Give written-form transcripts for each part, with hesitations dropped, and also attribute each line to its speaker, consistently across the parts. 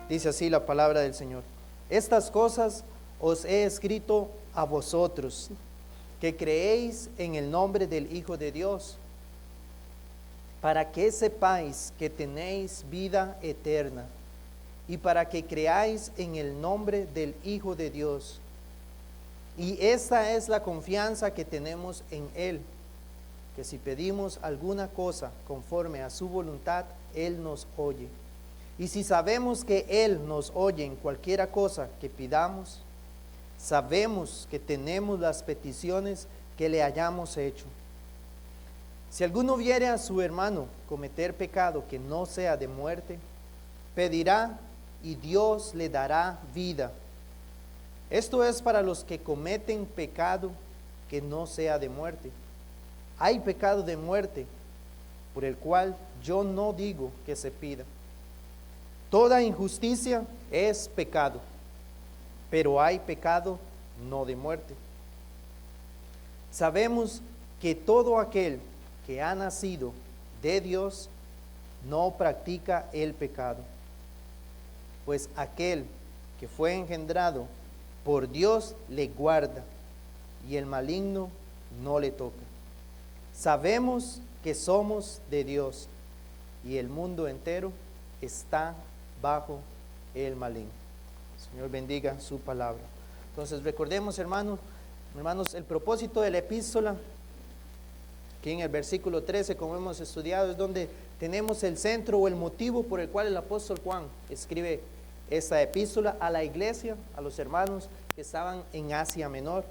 Speaker 1: Dice así la palabra del Señor: estas cosas os he escrito a vosotros, que creéis en el nombre del Hijo de Dios, para que sepáis que tenéis vida eterna, y para que creáis en el nombre del Hijo de Dios. Y esta es la confianza que tenemos en Él, que si pedimos alguna cosa conforme a su voluntad, Él nos oye. Y si sabemos que Él nos oye en cualquiera cosa que pidamos, sabemos que tenemos las peticiones que le hayamos hecho. Si alguno viere a su hermano cometer pecado que no sea de muerte, pedirá y Dios le dará vida. Esto es para los que cometen pecado que no sea de muerte. Hay pecado de muerte, por el cual yo no digo que se pida. Toda injusticia es pecado, pero hay pecado no de muerte. Sabemos que todo aquel que ha nacido de Dios no practica el pecado, pues aquel que fue engendrado por Dios le guarda, y el maligno no le toca. Sabemos que somos de Dios, y el mundo entero está bajo el maligno. Señor, bendiga su palabra. Entonces recordemos, hermanos, el propósito de la epístola, que en el versículo 13, como hemos estudiado, es donde tenemos el centro o el motivo por el cual el apóstol Juan escribe esta epístola a la iglesia, a los hermanos que estaban en Asia Menor,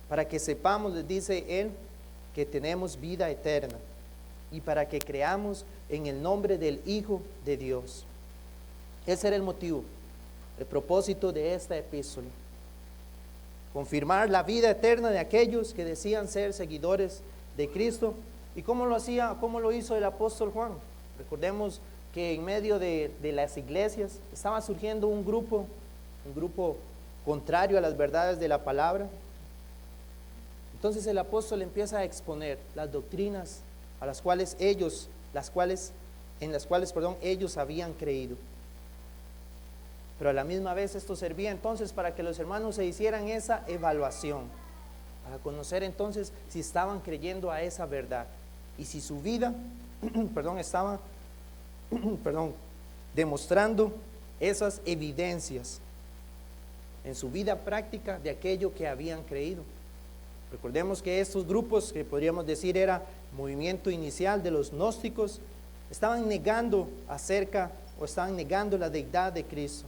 Speaker 1: para que sepamos, les dice él, que tenemos vida eterna, y para que creamos en el nombre del Hijo de Dios. Ese era el motivo, el propósito de esta epístola: confirmar la vida eterna de aquellos que decían ser seguidores de Cristo. ¿Y cómo lo hacía? ¿Cómo lo hizo el apóstol Juan? Recordemos que en medio de las iglesias estaba surgiendo un grupo contrario a las verdades de la palabra. Entonces el apóstol empieza a exponer las doctrinas en las cuales ellos habían creído. Pero a la misma vez esto servía entonces para que los hermanos se hicieran esa evaluación, para conocer entonces si estaban creyendo a esa verdad y si su vida estaba demostrando esas evidencias en su vida práctica de aquello que habían creído. Recordemos que estos grupos, que podríamos decir era movimiento inicial de los gnósticos, estaban negando la deidad de Cristo,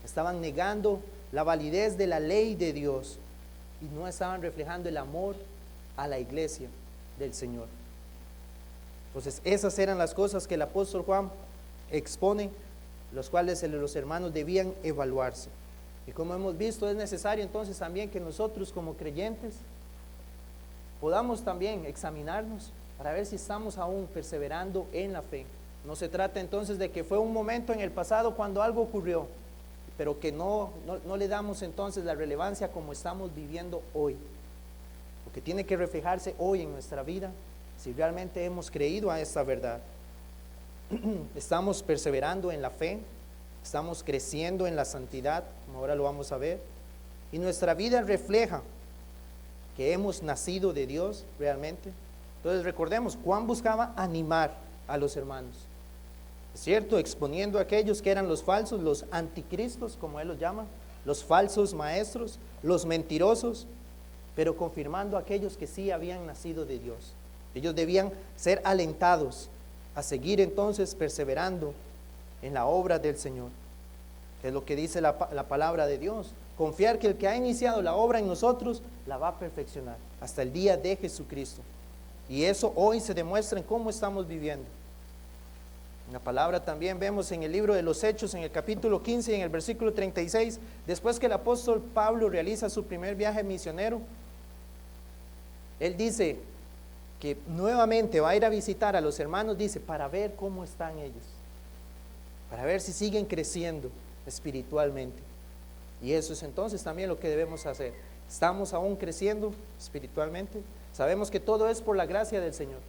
Speaker 1: estaban negando la validez de la ley de Dios y no estaban reflejando el amor a la iglesia del Señor. Entonces esas eran las cosas que el apóstol Juan expone, los cuales los hermanos debían evaluarse. Y como hemos visto, es necesario entonces también que nosotros como creyentes podamos también examinarnos para ver si estamos aún perseverando en la fe. No se trata entonces de que fue un momento en el pasado cuando algo ocurrió, pero que no le damos entonces la relevancia como estamos viviendo hoy, porque tiene que reflejarse hoy en nuestra vida si realmente hemos creído a esta verdad. Estamos perseverando en la fe, estamos creciendo en la santidad, como ahora lo vamos a ver, y nuestra vida refleja que hemos nacido de Dios realmente. Entonces recordemos, Juan buscaba animar a los hermanos, ¿es cierto? Exponiendo a aquellos que eran los falsos, los anticristos, como él los llama, los falsos maestros, los mentirosos, pero confirmando a aquellos que sí habían nacido de Dios. Ellos debían ser alentados a seguir entonces perseverando en la obra del Señor, que es lo que dice la palabra de Dios. Confiar que el que ha iniciado la obra en nosotros la va a perfeccionar hasta el día de Jesucristo. Y eso hoy se demuestra en cómo estamos viviendo. En la palabra también vemos en el libro de los Hechos, en el capítulo 15 y en el versículo 36, después que el apóstol Pablo realiza su primer viaje misionero, él dice que nuevamente va a ir a visitar a los hermanos, dice, para ver cómo están ellos, para ver si siguen creciendo espiritualmente. Y eso es entonces también lo que debemos hacer. ¿Estamos aún creciendo espiritualmente? Sabemos que todo es por la gracia del Señor.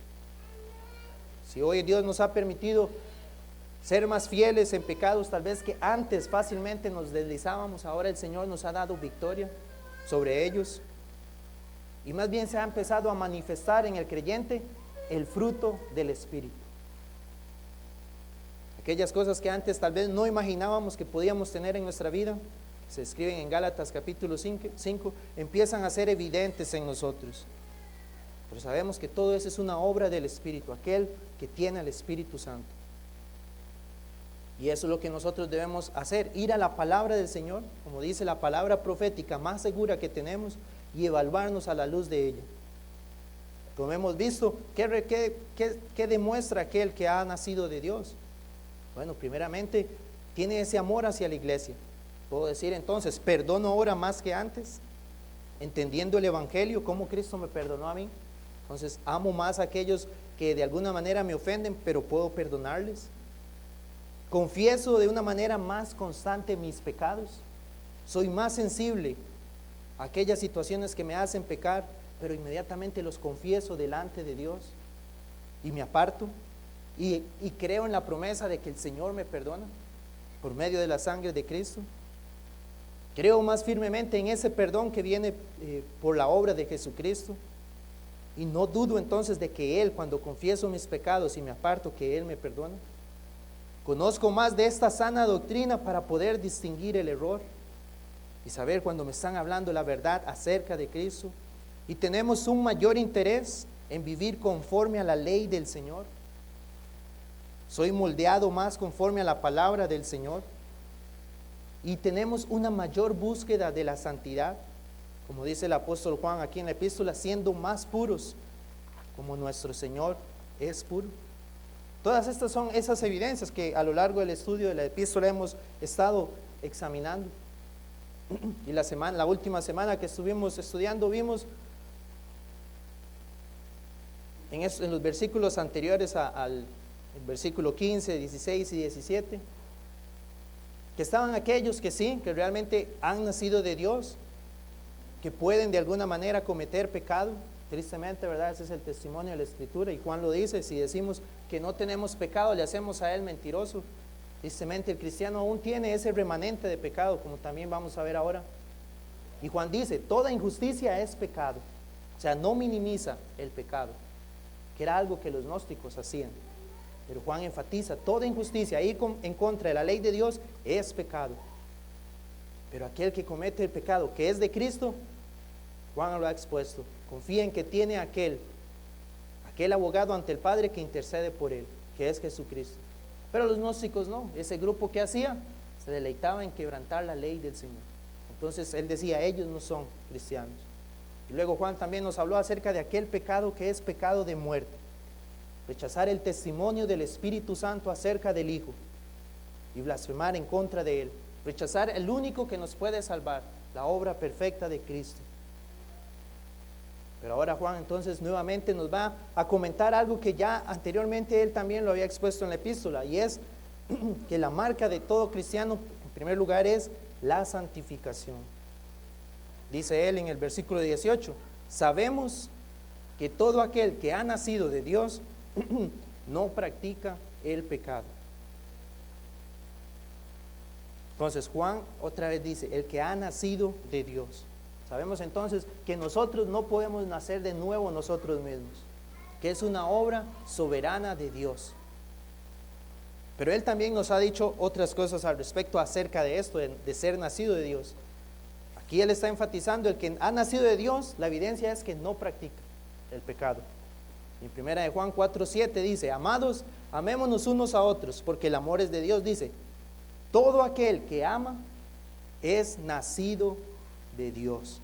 Speaker 1: Si hoy Dios nos ha permitido ser más fieles en pecados, tal vez que antes fácilmente nos deslizábamos, ahora el Señor nos ha dado victoria sobre ellos. Y más bien se ha empezado a manifestar en el creyente el fruto del Espíritu. Aquellas cosas que antes tal vez no imaginábamos que podíamos tener en nuestra vida, se escriben en Gálatas capítulo 5, empiezan a ser evidentes en nosotros. Pero sabemos que todo eso es una obra del Espíritu, aquel que tiene el Espíritu Santo. Y eso es lo que nosotros debemos hacer, ir a la palabra del Señor, como dice la palabra profética más segura que tenemos, y evaluarnos a la luz de ella. Como hemos visto, ¿qué demuestra aquel que ha nacido de Dios? Bueno, primeramente, tiene ese amor hacia la iglesia. Puedo decir entonces, perdono ahora más que antes, entendiendo el Evangelio, cómo Cristo me perdonó a mí. Entonces, amo más a aquellos que de alguna manera me ofenden, pero puedo perdonarles. Confieso de una manera más constante mis pecados. Soy más sensible a aquellas situaciones que me hacen pecar, pero inmediatamente los confieso delante de Dios y me aparto y creo en la promesa de que el Señor me perdona por medio de la sangre de Cristo. Creo más firmemente en ese perdón que viene por la obra de Jesucristo, y no dudo entonces de que Él, cuando confieso mis pecados y me aparto, que Él me perdona. Conozco más de esta sana doctrina para poder distinguir el error y saber cuando me están hablando la verdad acerca de Cristo, y tenemos un mayor interés en vivir conforme a la ley del Señor. Soy moldeado más conforme a la palabra del Señor, y tenemos una mayor búsqueda de la santidad, como dice el apóstol Juan aquí en la epístola, siendo más puros como nuestro Señor es puro. Todas estas son esas evidencias que a lo largo del estudio de la epístola hemos estado examinando. Y la última semana que estuvimos estudiando, vimos en los versículos anteriores al versículo 15, 16 y 17, que estaban aquellos que sí, que realmente han nacido de Dios, que pueden de alguna manera cometer pecado. Tristemente, ¿verdad? Ese es el testimonio de la Escritura, y Juan lo dice: si decimos que no tenemos pecado, le hacemos a él mentiroso. Tristemente, el cristiano aún tiene ese remanente de pecado, como también vamos a ver ahora. Y Juan dice: toda injusticia es pecado. O sea, no minimiza el pecado, que era algo que los gnósticos hacían. Pero Juan enfatiza: toda injusticia, ir en contra de la ley de Dios, es pecado. Pero aquel que comete el pecado que es de Cristo, Juan lo ha expuesto, confía en que tiene aquel abogado ante el Padre que intercede por él, que es Jesucristo. Pero los gnósticos no, ese grupo que hacía, se deleitaba en quebrantar la ley del Señor. Entonces él decía: ellos no son cristianos. Y luego Juan también nos habló acerca de aquel pecado que es pecado de muerte, rechazar el testimonio del Espíritu Santo acerca del Hijo y blasfemar en contra de él, rechazar el único que nos puede salvar, la obra perfecta de Cristo. Pero ahora Juan entonces nuevamente nos va a comentar algo que ya anteriormente él también lo había expuesto en la epístola, y es que la marca de todo cristiano, en primer lugar, es la santificación. Dice él en el versículo 18: sabemos que todo aquel que ha nacido de Dios no practica el pecado. Entonces Juan otra vez dice: el que ha nacido de Dios. Sabemos entonces que nosotros no podemos nacer de nuevo nosotros mismos, que es una obra soberana de Dios. Pero él también nos ha dicho otras cosas al respecto acerca de esto, de ser nacido de Dios. Aquí él está enfatizando: el que ha nacido de Dios, la evidencia es que no practica el pecado. En primera de Juan 4:7 dice: amados, amémonos unos a otros, porque el amor es de Dios. Dice: todo aquel que ama es nacido de Dios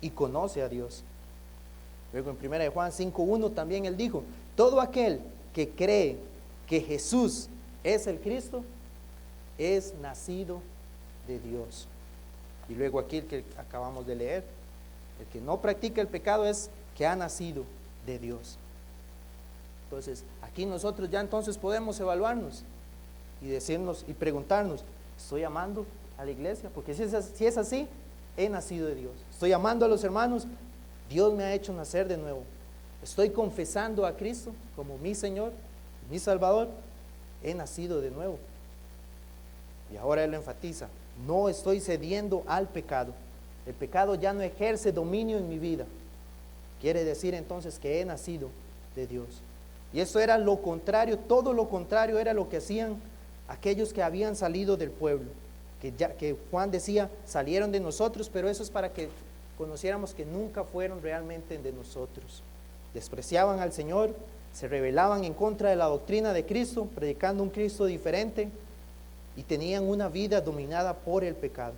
Speaker 1: y conoce a Dios. Luego en primera de Juan 5:1 también él dijo: todo aquel que cree que Jesús es el Cristo es nacido de Dios. Y luego aquí el que acabamos de leer: el que no practica el pecado es que ha nacido de Dios. Entonces aquí nosotros ya entonces podemos evaluarnos y decirnos y preguntarnos: ¿estoy amando a la iglesia? Porque si es así, he nacido de Dios. Estoy amando a los hermanos, Dios me ha hecho nacer de nuevo. Estoy confesando a Cristo como mi Señor, mi Salvador, he nacido de nuevo. Y ahora él lo enfatiza, no estoy cediendo al pecado. El pecado ya no ejerce dominio en mi vida. Quiere decir entonces que he nacido de Dios. Y eso era lo contrario, todo lo contrario era lo que hacían aquellos que habían salido del pueblo. Que Juan decía, salieron de nosotros, pero eso es para que conociéramos que nunca fueron realmente de nosotros. Despreciaban al Señor, se rebelaban en contra de la doctrina de Cristo, predicando un Cristo diferente, y tenían una vida dominada por el pecado.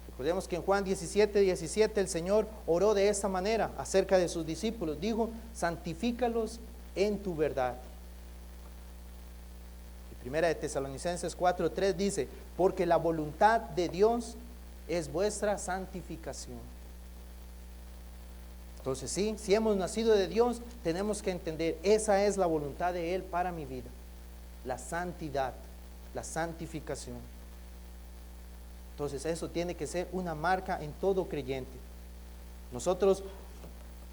Speaker 1: Recordemos que en Juan 17:17 el Señor oró de esta manera acerca de sus discípulos. Dijo, santifícalos en tu verdad. Y primera de Tesalonicenses 4:3 dice, porque la voluntad de Dios es vuestra santificación. Entonces sí, si hemos nacido de Dios, tenemos que entender, esa es la voluntad de Él para mi vida. La santidad, la santificación. Entonces eso tiene que ser una marca en todo creyente. Nosotros,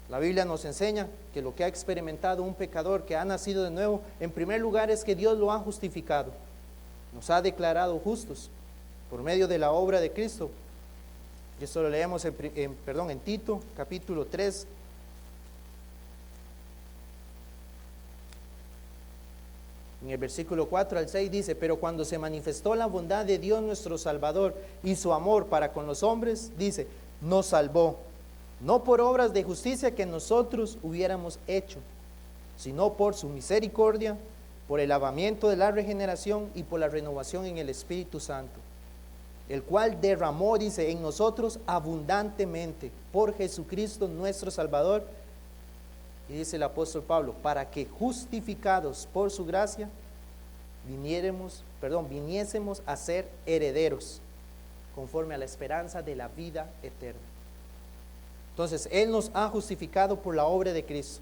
Speaker 1: la Biblia nos enseña que lo que ha experimentado un pecador que ha nacido de nuevo, en primer lugar es que Dios lo ha justificado. Nos ha declarado justos por medio de la obra de Cristo. Y esto lo leemos en Tito, capítulo 3. En el versículo 4 al 6 dice, pero cuando se manifestó la bondad de Dios nuestro Salvador y su amor para con los hombres, dice, nos salvó, no por obras de justicia que nosotros hubiéramos hecho, sino por su misericordia, por el lavamiento de la regeneración y por la renovación en el Espíritu Santo, el cual derramó, dice, en nosotros abundantemente por Jesucristo nuestro Salvador. Y dice el apóstol Pablo, para que justificados por su gracia, viniésemos a ser herederos, conforme a la esperanza de la vida eterna. Entonces, Él nos ha justificado por la obra de Cristo.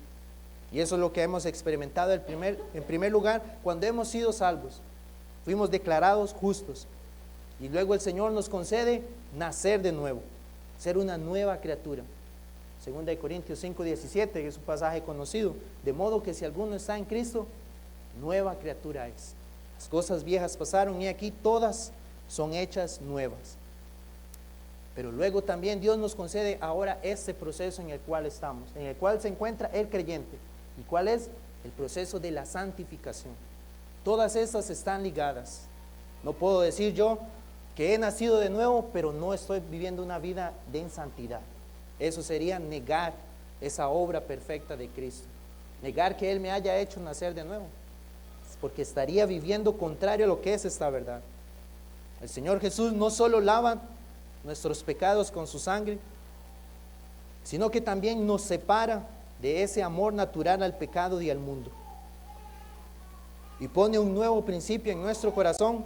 Speaker 1: Y eso es lo que hemos experimentado en primer lugar, cuando hemos sido salvos. Fuimos declarados justos. Y luego el Señor nos concede nacer de nuevo, ser una nueva criatura. 2 Corintios 5:17, que es un pasaje conocido. De modo que si alguno está en Cristo, nueva criatura es. Las cosas viejas pasaron y aquí todas son hechas nuevas. Pero luego también Dios nos concede ahora este proceso en el cual estamos, en el cual se encuentra el creyente. ¿Y cuál es? El proceso de la santificación. Todas estas están ligadas. No puedo decir yo que he nacido de nuevo, pero no estoy viviendo una vida de santidad. Eso sería negar esa obra perfecta de Cristo. Negar que Él me haya hecho nacer de nuevo. Porque estaría viviendo contrario a lo que es esta verdad. El Señor Jesús no solo lava nuestros pecados con su sangre, sino que también nos separa de ese amor natural al pecado y al mundo. Y pone un nuevo principio en nuestro corazón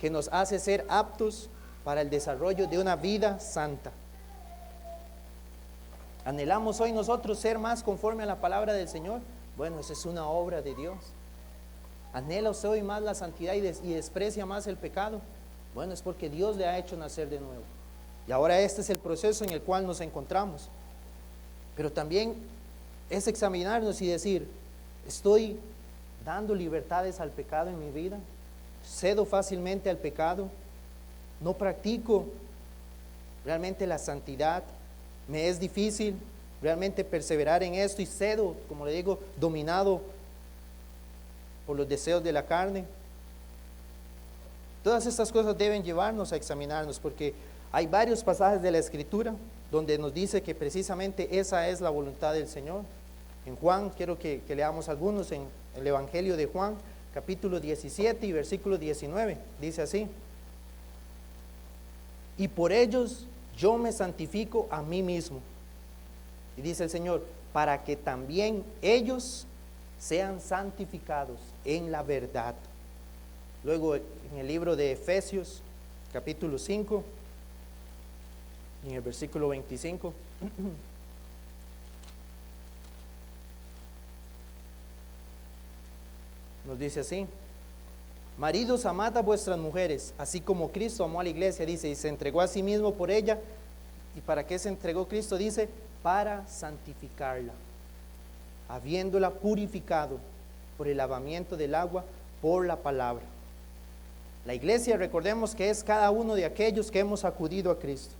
Speaker 1: que nos hace ser aptos para el desarrollo de una vida santa. ¿Anhelamos hoy nosotros ser más conforme a la palabra del Señor? Bueno, esa es una obra de Dios. ¿Anhela usted hoy más la santidad y desprecia más el pecado? Bueno, es porque Dios le ha hecho nacer de nuevo. Y ahora este es el proceso en el cual nos encontramos. Pero también es examinarnos y decir, ¿estoy dando libertades al pecado en mi vida? ¿Cedo fácilmente al pecado? ¿No practico realmente la santidad? ¿Me es difícil realmente perseverar en esto y cedo, como le digo, dominado por los deseos de la carne? Todas estas cosas deben llevarnos a examinarnos, porque hay varios pasajes de la Escritura donde nos dice que precisamente esa es la voluntad del Señor. En Juan, quiero que leamos algunos, en el Evangelio de Juan, capítulo 17 y versículo 19, dice así: y por ellos yo me santifico a mí mismo. Y dice el Señor, para que también ellos sean santificados en la verdad. Luego en el libro de Efesios, capítulo 5, en el versículo 25, nos dice así: maridos, amad a vuestras mujeres, así como Cristo amó a la iglesia, dice, y se entregó a sí mismo por ella. ¿Y para qué se entregó Cristo? Dice, para santificarla, habiéndola purificado por el lavamiento del agua, por la palabra. La iglesia, recordemos que es cada uno de aquellos que hemos acudido a Cristo.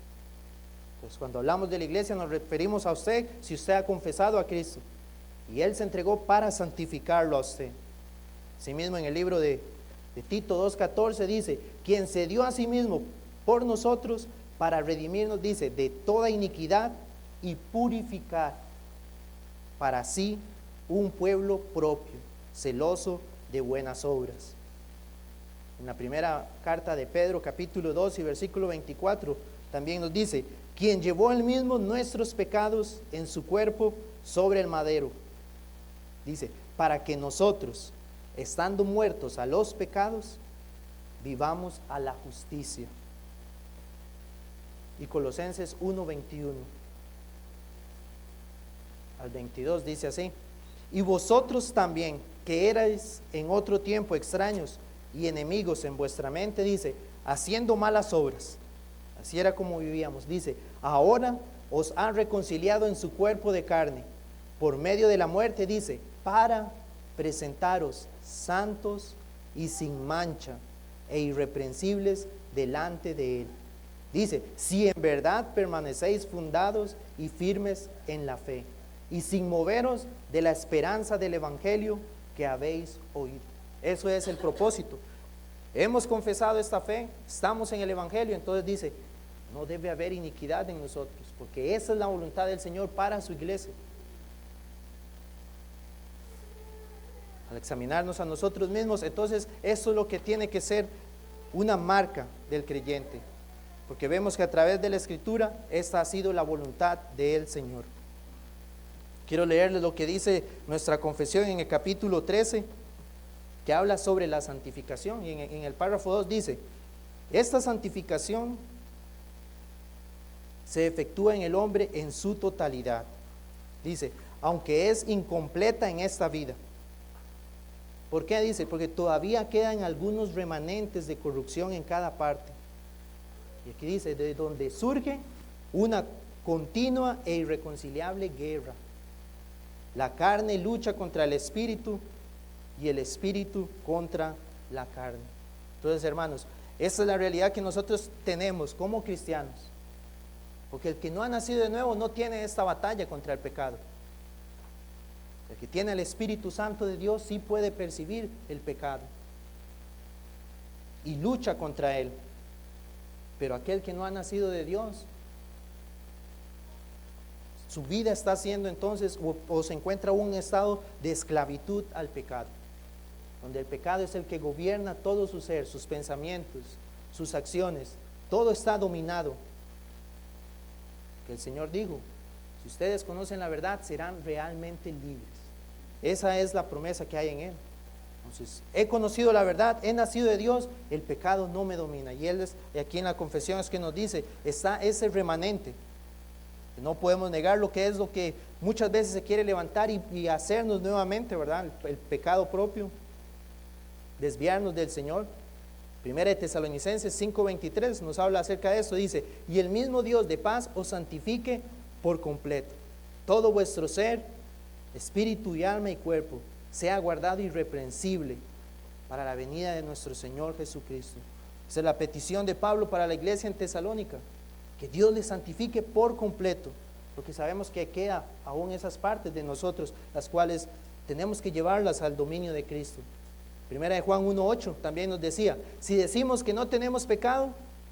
Speaker 1: Entonces, cuando hablamos de la iglesia nos referimos a usted si usted ha confesado a Cristo. Y Él se entregó para santificarlo a usted. Asimismo, en el libro de Tito 2:14 dice, quien se dio a sí mismo por nosotros para redimirnos, dice, de toda iniquidad y purificar para sí un pueblo propio, celoso de buenas obras. En la primera carta de Pedro, capítulo 2 y versículo 24, también nos dice, quien llevó él mismo nuestros pecados en su cuerpo sobre el madero. Dice, para que nosotros, estando muertos a los pecados, vivamos a la justicia. Y Colosenses 1:21 al 22 dice así, y vosotros también, que erais en otro tiempo extraños y enemigos en vuestra mente, dice, haciendo malas obras, así era como vivíamos, dice, ahora os han reconciliado en su cuerpo de carne, por medio de la muerte, dice, para presentaros santos y sin mancha e irreprensibles delante de Él. Dice, si en verdad permanecéis fundados y firmes en la fe, y sin moveros de la esperanza del Evangelio que habéis oído. Eso es el propósito. Hemos confesado esta fe, estamos en el Evangelio, entonces dice, no debe haber iniquidad en nosotros, porque esa es la voluntad del Señor para su iglesia. Al examinarnos a nosotros mismos, entonces eso es lo que tiene que ser una marca del creyente, porque vemos que a través de la Escritura esta ha sido la voluntad del Señor. Quiero leerles lo que dice nuestra confesión en el capítulo 13, que habla sobre la santificación, y en el párrafo 2 dice, esta santificación se efectúa en el hombre en su totalidad. Dice, aunque es incompleta en esta vida. ¿Por qué dice? Porque todavía quedan algunos remanentes de corrupción en cada parte. Y aquí dice, de donde surge una continua e irreconciliable guerra. La carne lucha contra el espíritu y el espíritu contra la carne. Entonces, hermanos, esa es la realidad que nosotros tenemos como cristianos. Porque el que no ha nacido de nuevo no tiene esta batalla contra el pecado. El que tiene el Espíritu Santo de Dios sí puede percibir el pecado y lucha contra él. Pero aquel que no ha nacido de Dios, su vida está siendo entonces o se encuentra en un estado de esclavitud al pecado, donde el pecado es el que gobierna todo su ser, sus pensamientos, sus acciones, todo está dominado. Que el Señor dijo, si ustedes conocen la verdad serán realmente libres. Esa es la promesa que hay en Él. Entonces, he conocido la verdad, he nacido de Dios, el pecado no me domina. Y aquí en la confesión es que nos dice, está ese remanente. No podemos negar lo que muchas veces se quiere levantar y hacernos nuevamente, ¿verdad? El pecado propio, desviarnos del Señor. Primera de Tesalonicenses 5:23 nos habla acerca de esto, dice, y el mismo Dios de paz os santifique por completo. Todo vuestro ser, espíritu y alma y cuerpo, sea guardado irreprensible para la venida de nuestro Señor Jesucristo. Esa es la petición de Pablo para la iglesia en Tesalónica, que Dios les santifique por completo, porque sabemos que queda aún esas partes de nosotros, las cuales tenemos que llevarlas al dominio de Cristo. Primera de Juan 1:8 también nos decía, si decimos que no tenemos pecado,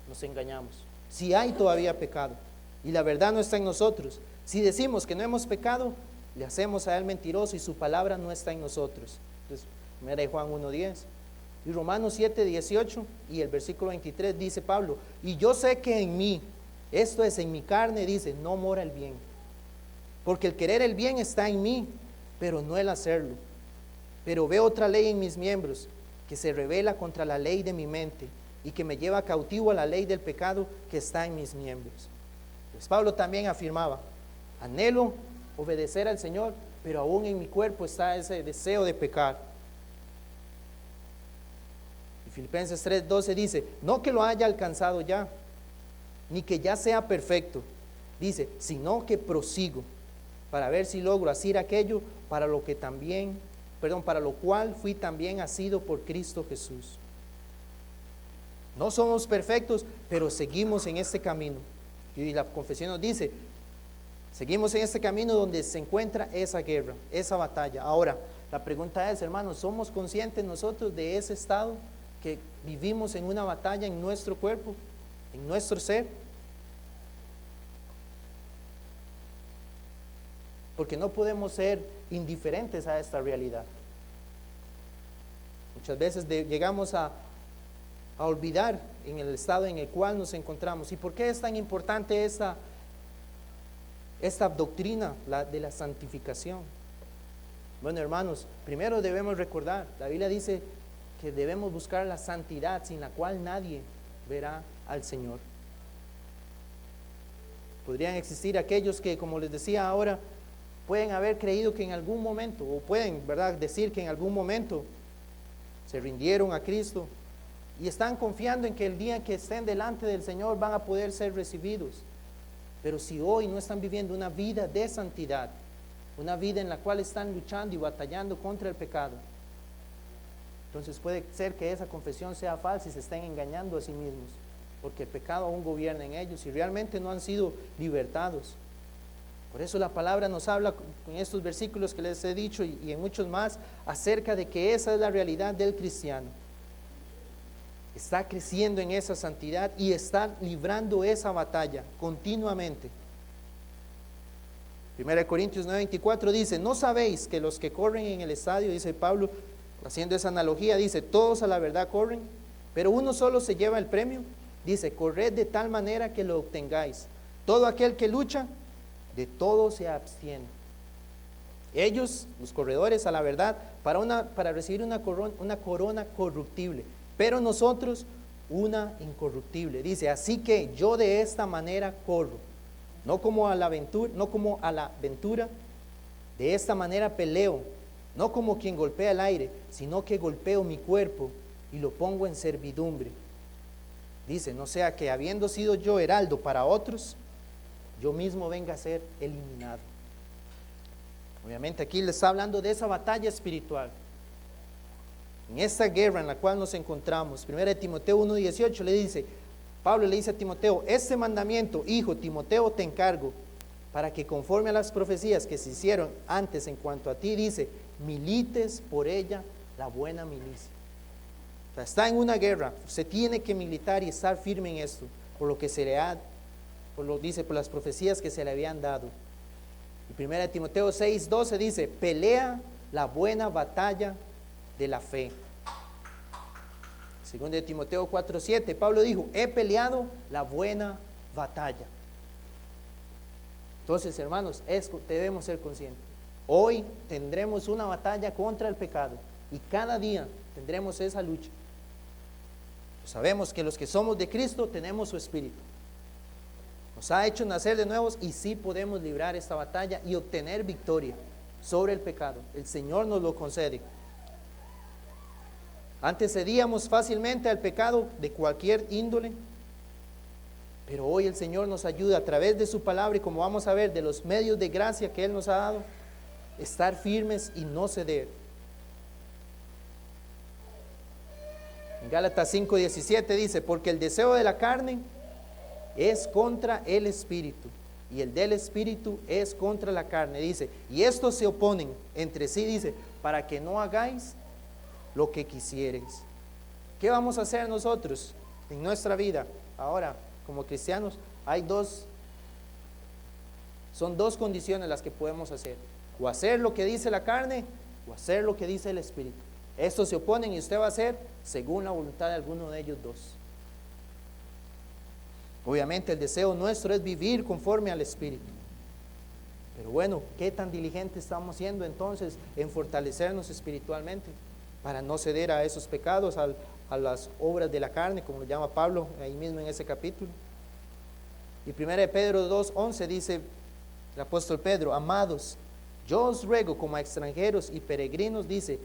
Speaker 1: nos engañamos. Si hay todavía pecado y la verdad no está en nosotros, si decimos que no hemos pecado, le hacemos a él mentiroso y su palabra no está en nosotros. Entonces, primera de Juan 1:10 y Romanos 7:18 y el versículo 23 dice Pablo, y yo sé que en mí, esto es en mi carne, dice, no mora el bien, porque el querer el bien está en mí, pero no el hacerlo. Pero veo otra ley en mis miembros, que se rebela contra la ley de mi mente, y que me lleva cautivo a la ley del pecado que está en mis miembros. Pues Pablo también afirmaba, anhelo obedecer al Señor, pero aún en mi cuerpo está ese deseo de pecar. Y Filipenses 3:12 dice, no que lo haya alcanzado ya, ni que ya sea perfecto, dice, sino que prosigo, para ver si logro hacer aquello para lo que también para lo cual fui también asido por Cristo Jesús. No somos perfectos, pero seguimos en este camino. Y la confesión nos dice, seguimos en este camino donde se encuentra esa guerra, esa batalla. Ahora, la pregunta es, hermanos, ¿somos conscientes nosotros de ese estado que vivimos en una batalla en nuestro cuerpo, en nuestro ser? Porque no podemos ser indiferentes a esta realidad. Muchas veces llegamos a olvidar en el estado en el cual nos encontramos. ¿Y por qué es tan importante esta doctrina de la santificación? Bueno, hermanos, primero debemos recordar, la Biblia dice que debemos buscar la santidad sin la cual nadie verá al Señor. Podrían existir aquellos que, como les decía ahora, pueden haber creído que en algún momento, o pueden, ¿verdad?, decir que en algún momento se rindieron a Cristo y están confiando en que el día que estén delante del Señor van a poder ser recibidos. Pero si hoy no están viviendo una vida de santidad, una vida en la cual están luchando y batallando contra el pecado, entonces puede ser que esa confesión sea falsa y se estén engañando a sí mismos, porque el pecado aún gobierna en ellos y realmente no han sido libertados. Por eso la palabra nos habla en estos versículos que les he dicho y en muchos más acerca de que esa es la realidad del cristiano. Está creciendo en esa santidad y está librando esa batalla continuamente. 1 Corintios 9:24 dice, ¿no sabéis que los que corren en el estadio, dice Pablo, haciendo esa analogía, dice, todos a la verdad corren, pero uno solo se lleva el premio? Dice, corred de tal manera que lo obtengáis. Todo aquel que lucha, de todo se abstiene. Ellos, los corredores a la verdad, para recibir una corona corruptible, pero nosotros una incorruptible. Dice, así que yo de esta manera corro, no como a la aventura, de esta manera peleo, no como quien golpea el aire, sino que golpeo mi cuerpo y lo pongo en servidumbre. Dice, no sea que habiendo sido yo heraldo para otros, yo mismo venga a ser eliminado. Obviamente aquí le está hablando de esa batalla espiritual. En esta guerra en la cual nos encontramos, 1 Timoteo 1:18 le dice, Pablo le dice a Timoteo, este mandamiento, hijo Timoteo, te encargo, para que conforme a las profecías que se hicieron antes en cuanto a ti, dice, milites por ella la buena milicia. O sea, está en una guerra, se tiene que militar y estar firme en esto, por lo que se le ha, por las profecías que se le habían dado. Y 1 Timoteo 6:12 dice, pelea la buena batalla de la fe. 2 Timoteo 4:7, Pablo dijo, he peleado la buena batalla. Entonces, hermanos, debemos ser conscientes. Hoy tendremos una batalla contra el pecado y cada día tendremos esa lucha. Sabemos que los que somos de Cristo tenemos su Espíritu. Nos ha hecho nacer de nuevos y sí podemos librar esta batalla y obtener victoria sobre el pecado. El Señor nos lo concede. Antes cedíamos fácilmente al pecado de cualquier índole, pero hoy el Señor nos ayuda a través de su palabra y, como vamos a ver, de los medios de gracia que Él nos ha dado, estar firmes y no ceder. En Gálatas 5:17 dice, porque el deseo de la carne es contra el Espíritu y el del Espíritu es contra la carne. Dice, y estos se oponen entre sí, dice, para que no hagáis lo que quisiereis. ¿Qué vamos a hacer nosotros en nuestra vida? Ahora, como cristianos, son dos condiciones las que podemos hacer: o hacer lo que dice la carne, o hacer lo que dice el Espíritu. Estos se oponen y usted va a hacer según la voluntad de alguno de ellos dos. Obviamente el deseo nuestro es vivir conforme al Espíritu. Pero bueno, ¿qué tan diligentes estamos siendo entonces en fortalecernos espiritualmente para no ceder a esos pecados, a las obras de la carne, como lo llama Pablo ahí mismo en ese capítulo? Y 1 Pedro 2:11 dice el apóstol Pedro, amados, yo os ruego como a extranjeros y peregrinos, dice,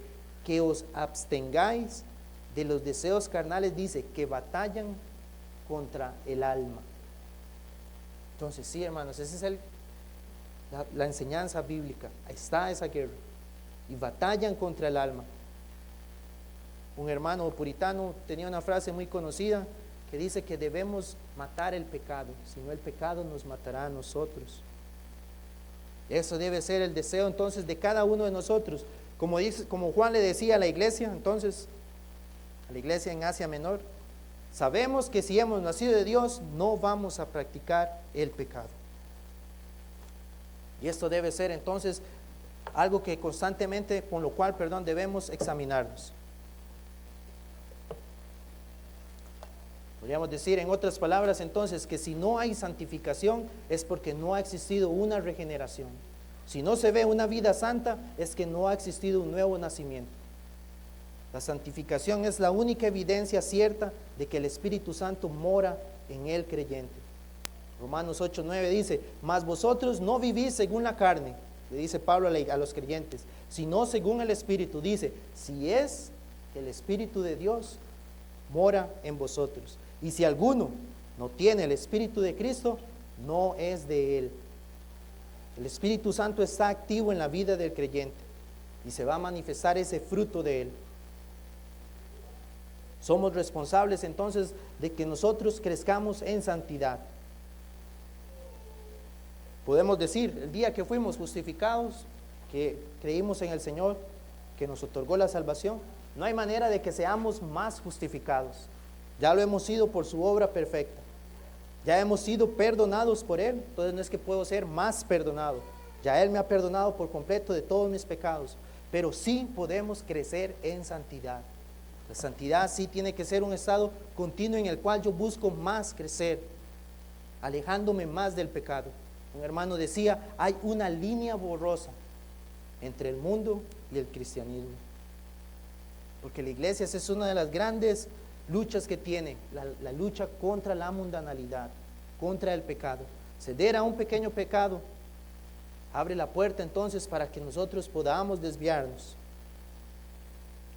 Speaker 1: que os abstengáis de los deseos carnales, dice, que batallan contra el alma. Entonces sí, hermanos, esa es la enseñanza bíblica. Ahí está esa guerra. y batallan contra el alma. Un hermano puritano tenía una frase muy conocida que dice que debemos matar el pecado, si no el pecado nos matará a nosotros. Eso debe ser el deseo entonces de cada uno de nosotros. Como Juan le decía a la iglesia, entonces, a la iglesia en Asia Menor, sabemos que si hemos nacido de Dios, no vamos a practicar el pecado. Y esto debe ser entonces algo que constantemente, con lo cual, debemos examinarnos. Podríamos decir en otras palabras entonces que si no hay santificación es porque no ha existido una regeneración. Si no se ve una vida santa es que no ha existido un nuevo nacimiento. La santificación es la única evidencia cierta de que el Espíritu Santo mora en el creyente. Romanos 8:9 dice, mas vosotros no vivís según la carne, le dice Pablo a los creyentes, sino según el Espíritu. Dice, si es que el Espíritu de Dios mora en vosotros. Y si alguno no tiene el Espíritu de Cristo, no es de él. El Espíritu Santo está activo en la vida del creyente y se va a manifestar ese fruto de él. Somos responsables entonces de que nosotros crezcamos en santidad. Podemos decir, el día que fuimos justificados, que creímos en el Señor, que nos otorgó la salvación, no hay manera de que seamos más justificados. Ya lo hemos sido por su obra perfecta. Ya hemos sido perdonados por Él, entonces no es que puedo ser más perdonado. Ya Él me ha perdonado por completo de todos mis pecados, pero sí podemos crecer en santidad. La santidad sí tiene que ser un estado continuo en el cual yo busco más crecer, alejándome más del pecado. Un hermano decía, hay una línea borrosa entre el mundo y el cristianismo. Porque la iglesia, esa es una de las grandes luchas que tiene, la lucha contra la mundanalidad, contra el pecado. Ceder a un pequeño pecado abre la puerta entonces para que nosotros podamos desviarnos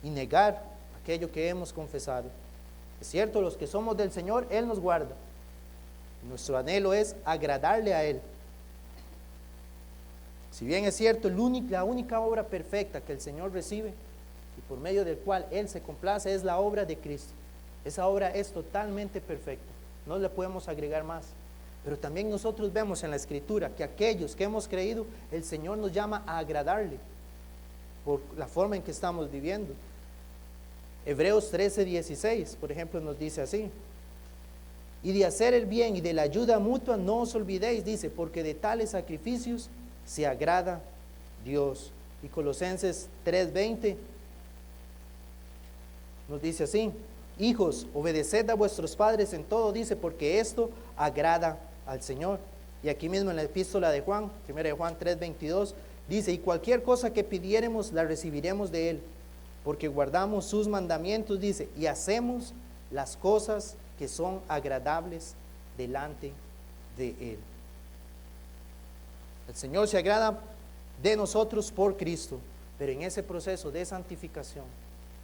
Speaker 1: y negar aquello que hemos confesado. Es cierto, los que somos del Señor, Él nos guarda. Nuestro anhelo es agradarle a Él. Si bien es cierto, la única obra perfecta que el Señor recibe y por medio del cual Él se complace es la obra de Cristo. Esa obra es totalmente perfecta, no le podemos agregar más. Pero también nosotros vemos en la Escritura que aquellos que hemos creído, el Señor nos llama a agradarle por la forma en que estamos viviendo. Hebreos 13:16, por ejemplo, nos dice así: y de hacer el bien y de la ayuda mutua no os olvidéis, dice, porque de tales sacrificios se agrada Dios. Y Colosenses 3:20 nos dice así: hijos, obedeced a vuestros padres en todo, dice, porque esto agrada al Señor. Y aquí mismo en la epístola de Juan, 1 de Juan 3:22, dice, y cualquier cosa que pidiéremos la recibiremos de Él, porque guardamos sus mandamientos, dice, y hacemos las cosas que son agradables delante de Él. El Señor se agrada de nosotros por Cristo, pero en ese proceso de santificación,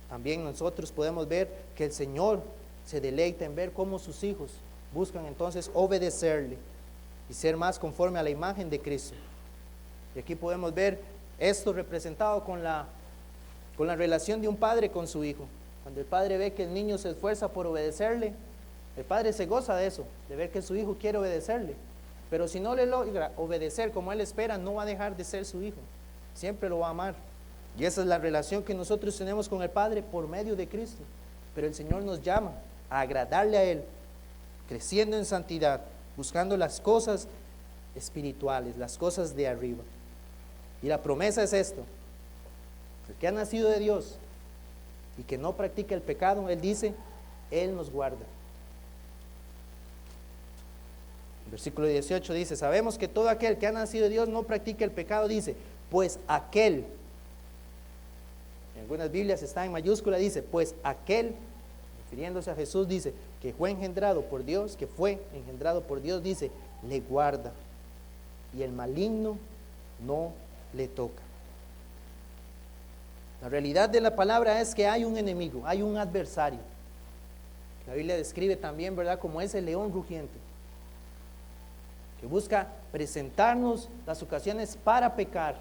Speaker 1: también nosotros podemos ver que el Señor se deleita en ver cómo sus hijos buscan entonces obedecerle y ser más conforme a la imagen de Cristo. Y aquí podemos ver esto representado con la relación de un padre con su hijo. Cuando el padre ve que el niño se esfuerza por obedecerle, el padre se goza de eso, de ver que su hijo quiere obedecerle. Pero si no le logra obedecer como él espera, no va a dejar de ser su hijo. Siempre lo va a amar. Y esa es la relación que nosotros tenemos con el Padre por medio de Cristo. Pero el Señor nos llama a agradarle a Él, creciendo en santidad, buscando las cosas espirituales, las cosas de arriba. Y la promesa es esto: el que ha nacido de Dios y que no practica el pecado, Él dice, Él nos guarda. El versículo 18 dice, sabemos que todo aquel que ha nacido de Dios no practica el pecado, dice, pues aquel, en algunas Biblias está en mayúscula, dice, pues aquel, refiriéndose a Jesús, dice, que fue engendrado por Dios, dice, le guarda, y el maligno no le toca. La realidad de la palabra es que hay un enemigo, hay un adversario. La Biblia describe también, ¿verdad?, como ese león rugiente, que busca presentarnos las ocasiones para pecar,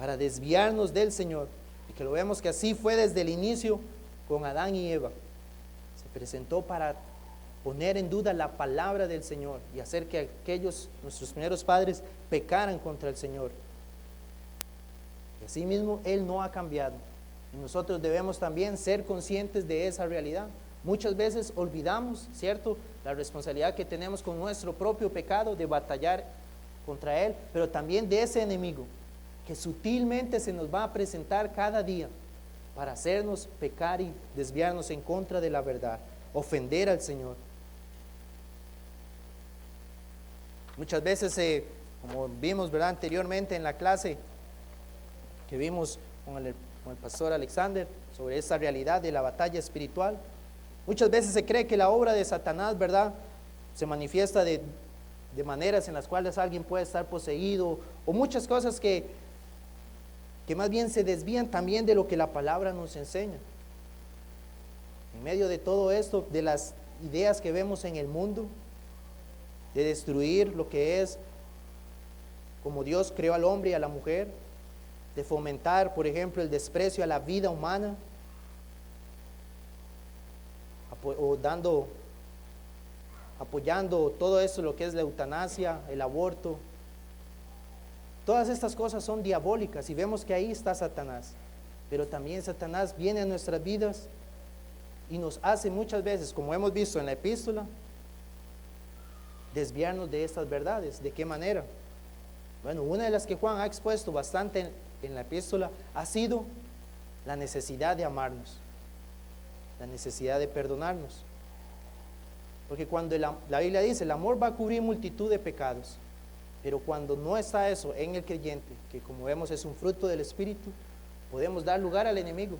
Speaker 1: para desviarnos del Señor. Y que lo vemos que así fue desde el inicio con Adán y Eva. Se presentó para poner en duda la palabra del Señor y hacer que aquellos, nuestros primeros padres, pecaran contra el Señor. Y así mismo Él no ha cambiado. Y nosotros debemos también ser conscientes de esa realidad. Muchas veces olvidamos, ¿cierto?, la responsabilidad que tenemos con nuestro propio pecado de batallar contra él, pero también de ese enemigo que sutilmente se nos va a presentar cada día para hacernos pecar y desviarnos en contra de la verdad, ofender al Señor. Muchas veces, como vimos, ¿verdad?, anteriormente en la clase que vimos con el pastor Alexander sobre esa realidad de la batalla espiritual, muchas veces se cree que la obra de Satanás, ¿verdad?, se manifiesta de maneras en las cuales alguien puede estar poseído, o muchas cosas que más bien se desvían también de lo que la palabra nos enseña. En medio de todo esto, de las ideas que vemos en el mundo, de destruir lo que es como Dios creó al hombre y a la mujer, de fomentar, por ejemplo, el desprecio a la vida humana, o apoyando todo eso, lo que es la eutanasia, el aborto. Todas estas cosas son diabólicas y vemos que ahí está Satanás. Pero también Satanás viene a nuestras vidas y nos hace muchas veces, como hemos visto en la epístola, desviarnos de estas verdades. ¿De qué manera? Bueno, una de las que Juan ha expuesto bastante en la epístola ha sido la necesidad de amarnos, la necesidad de perdonarnos. Porque cuando la Biblia dice, el amor va a cubrir multitud de pecados, pero cuando no está eso en el creyente, que como vemos es un fruto del Espíritu, podemos dar lugar al enemigo.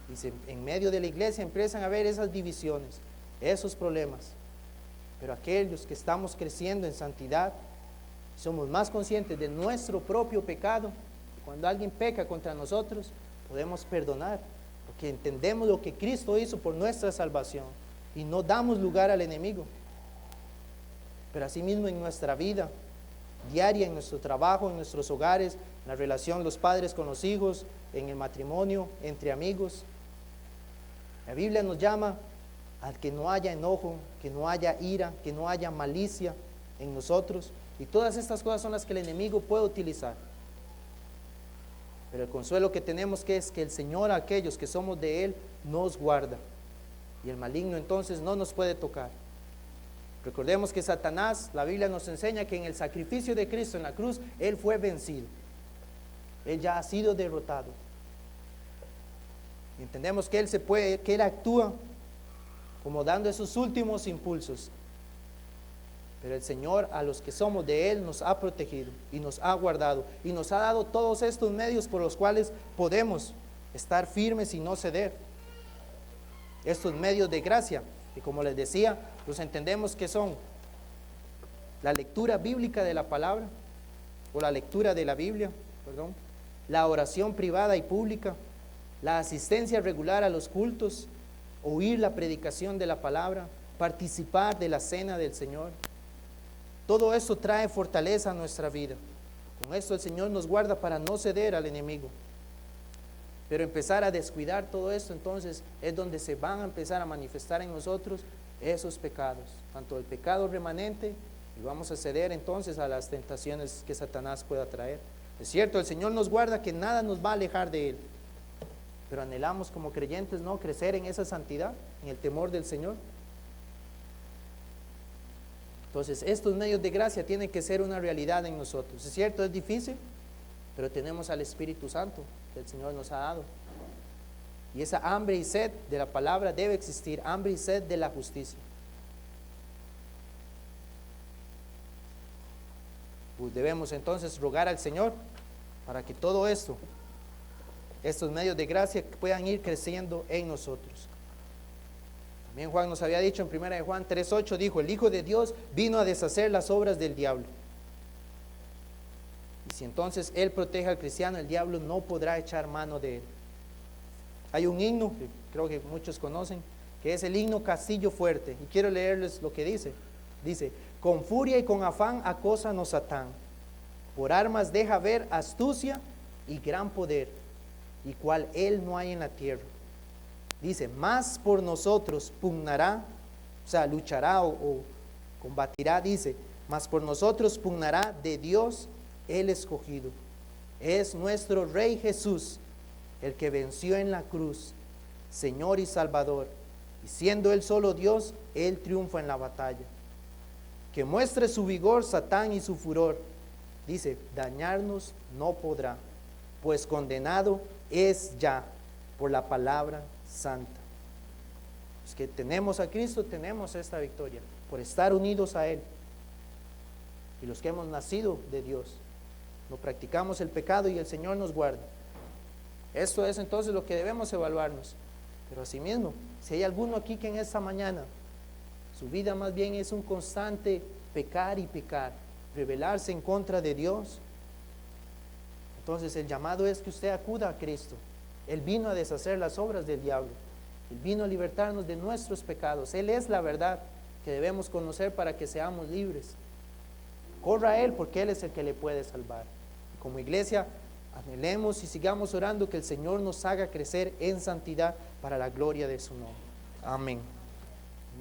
Speaker 1: Dice, en medio de la iglesia empiezan a haber esas divisiones, esos problemas. Pero aquellos que estamos creciendo en santidad, somos más conscientes de nuestro propio pecado. Cuando alguien peca contra nosotros, podemos perdonar, porque entendemos lo que Cristo hizo por nuestra salvación y no damos lugar al enemigo. Pero asimismo en nuestra vida diaria, en nuestro trabajo, en nuestros hogares, en la relación los padres con los hijos, en el matrimonio, entre amigos, la Biblia nos llama a que no haya enojo, que no haya ira, que no haya malicia en nosotros. Y todas estas cosas son las que el enemigo puede utilizar. Pero el consuelo que tenemos que es que el Señor, a aquellos que somos de Él, nos guarda. Y el maligno entonces no nos puede tocar. Recordemos que Satanás, la Biblia nos enseña que en el sacrificio de Cristo en la cruz, Él fue vencido. Él ya ha sido derrotado. Y entendemos que Él actúa como dando esos últimos impulsos. Pero el Señor, a los que somos de Él, nos ha protegido y nos ha guardado y nos ha dado todos estos medios por los cuales podemos estar firmes y no ceder. Estos medios de gracia, que como les decía, los entendemos que son la lectura bíblica de la palabra, o la lectura de la Biblia, la oración privada y pública, la asistencia regular a los cultos, oír la predicación de la palabra, participar de la cena del Señor. Todo eso trae fortaleza a nuestra vida. Con esto el Señor nos guarda para no ceder al enemigo. Pero empezar a descuidar todo esto, entonces es donde se van a empezar a manifestar en nosotros esos pecados, tanto el pecado remanente, y vamos a ceder entonces a las tentaciones que Satanás pueda traer. Es cierto, el Señor nos guarda, que nada nos va a alejar de Él, pero anhelamos como creyentes no crecer en esa santidad, en el temor del Señor. Entonces estos medios de gracia tienen que ser una realidad en nosotros. Es cierto, es difícil, pero tenemos al Espíritu Santo que el Señor nos ha dado. Y esa hambre y sed de la palabra debe existir, hambre y sed de la justicia. Pues debemos entonces rogar al Señor para que todo esto, estos medios de gracia puedan ir creciendo en nosotros. También Juan nos había dicho en 1 de Juan 3:8, dijo, el Hijo de Dios vino a deshacer las obras del diablo. Y si entonces Él protege al cristiano, el diablo no podrá echar mano de él. Hay un himno que creo que muchos conocen, que es el himno Castillo Fuerte, y quiero leerles lo que dice. Dice, con furia y con afán acósanos Satán, por armas deja ver astucia y gran poder, y cual Él no hay en la tierra. Dice, más por nosotros pugnará, o sea, luchará o combatirá, dice, más por nosotros pugnará de Dios el escogido. Es nuestro Rey Jesús, el que venció en la cruz, Señor y Salvador. Y siendo Él solo Dios, Él triunfa en la batalla. Que muestre su vigor Satán y su furor. Dice, dañarnos no podrá, pues condenado es ya por la palabra santa. Los que tenemos a Cristo tenemos esta victoria, por estar unidos a Él. Y los que hemos nacido de Dios, no practicamos el pecado y el Señor nos guarda. Esto es entonces lo que debemos evaluarnos. Pero asimismo, si hay alguno aquí que en esta mañana su vida más bien es un constante pecar y pecar, rebelarse en contra de Dios, entonces el llamado es que usted acuda a Cristo. Él vino a deshacer las obras del diablo. Él vino a libertarnos de nuestros pecados. Él es la verdad que debemos conocer para que seamos libres. Corra a Él porque Él es el que le puede salvar. Como iglesia, anhelemos y sigamos orando que el Señor nos haga crecer en santidad para la gloria de su nombre. Amén.